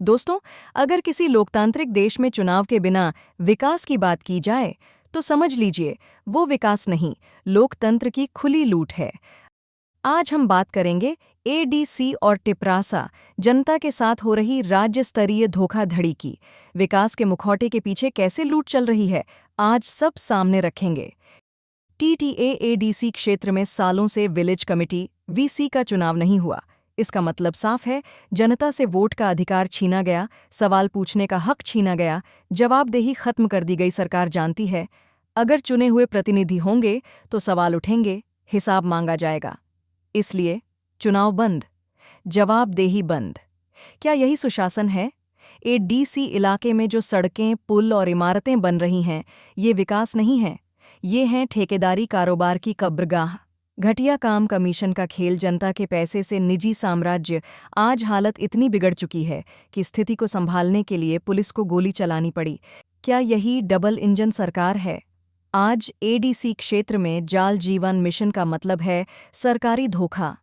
दोस्तों, अगर किसी लोकतांत्रिक देश में चुनाव के बिना विकास की बात की जाए, तो समझ लीजिए वो विकास नहीं, लोकतंत्र की खुली लूट है। आज हम बात करेंगे एडीसी और टिपरासा, जनता के साथ हो रही राज्य स्तरीय धोखाधड़ी की। विकास के मुखौटे के पीछे कैसे लूट चल रही है, आज सब सामने रखेंगे। टीटीए-एडीसी क्षेत्र में सालों से विलेज कमेटी वीसी का चुनाव नहीं हुआ। इसका मतलब साफ है, जनता से वोट का अधिकार छीना गया, सवाल पूछने का हक छीना गया, जवाबदेही खत्म कर दी गई। सरकार जानती है, अगर चुने हुए प्रतिनिधि होंगे तो सवाल उठेंगे, हिसाब मांगा जाएगा। इसलिए चुनाव बंद, जवाबदेही बंद। क्या यही सुशासन है? एडीसी इलाके में जो सड़कें, पुल और इमारतें बन रही हैं, ये विकास नहीं है, ये हैं ठेकेदारी कारोबार की कब्रगाह। घटिया काम, कमीशन का खेल, जनता के पैसे से निजी साम्राज्य। आज हालत इतनी बिगड़ चुकी है कि स्थिति को संभालने के लिए पुलिस को गोली चलानी पड़ी। क्या यही डबल इंजन सरकार है? आज एडीसी क्षेत्र में जल जीवन मिशन का मतलब है सरकारी धोखा।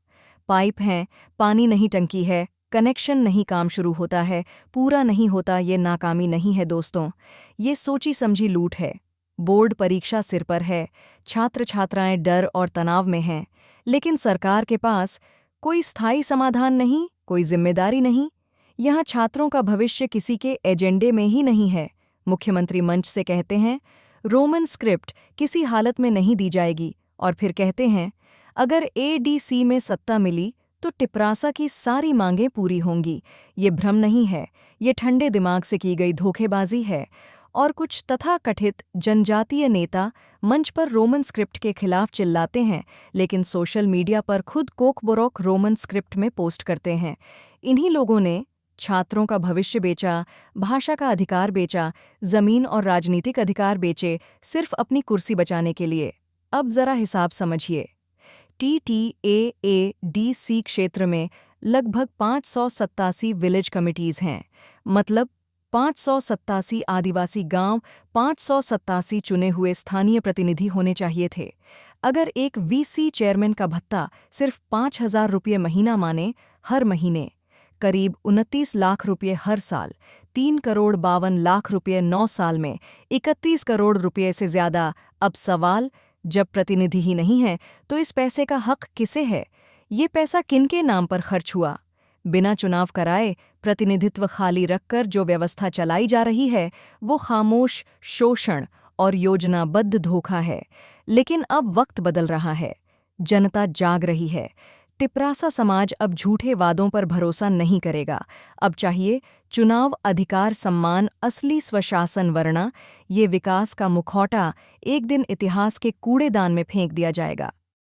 पाइप हैं, पानी नहीं, टंकी है, कनेक्शन नहीं, काम शुरू होता है, पूरा नहीं होता। ये नाकामी नहीं है दोस्तों, ये सोची समझी लूट है। बोर्ड परीक्षा सिर पर है, छात्र छात्राएं डर और तनाव में हैं, लेकिन सरकार के पास कोई स्थायी समाधान नहीं, कोई जिम्मेदारी नहीं। यहाँ छात्रों का भविष्य किसी के एजेंडे में ही नहीं है। मुख्यमंत्री मंच से कहते हैं रोमन स्क्रिप्ट किसी हालत में नहीं दी जाएगी, और फिर कहते हैं अगर एडीसी में सत्ता मिली तो टिपरासा की सारी मांगें पूरी होंगी। ये भ्रम नहीं है, ये ठंडे दिमाग से की गई धोखेबाजी है। और कुछ तथाकथित जनजातीय नेता मंच पर रोमन स्क्रिप्ट के खिलाफ चिल्लाते हैं, लेकिन सोशल मीडिया पर खुद कोकबोरोक रोमन स्क्रिप्ट में पोस्ट करते हैं। इन्हीं लोगों ने छात्रों का भविष्य बेचा, भाषा का अधिकार बेचा, जमीन और राजनीतिक अधिकार बेचे, सिर्फ अपनी कुर्सी बचाने के लिए। अब जरा हिसाब समझिए। टीटीए-एडीसी क्षेत्र में लगभग 587 विलेज कमिटीज हैं, मतलब 587 आदिवासी गांव, 587 चुने हुए स्थानीय प्रतिनिधि होने चाहिए थे। अगर एक वीसी चेयरमैन का भत्ता सिर्फ 5,000 रुपये महीना माने, हर महीने करीब 29 लाख रुपये हर साल, 3,52,00,000 रुपये 9 साल में, 31 करोड़ रुपये से ज्यादा। अब सवाल, जब प्रतिनिधि ही नहीं है तो इस पैसे का हक किसे है? ये पैसा किनके नाम पर खर्च हुआ? बिना चुनाव कराए प्रतिनिधित्व खाली रखकर जो व्यवस्था चलाई जा रही है, वो खामोश शोषण और योजनाबद्ध धोखा है। लेकिन अब वक्त बदल रहा है, जनता जाग रही है। टिपरासा समाज अब झूठे वादों पर भरोसा नहीं करेगा। अब चाहिए चुनाव, अधिकार, सम्मान, असली स्वशासन, वरना ये विकास का मुखौटा एक दिन इतिहास के कूड़ेदान में फेंक दिया जाएगा।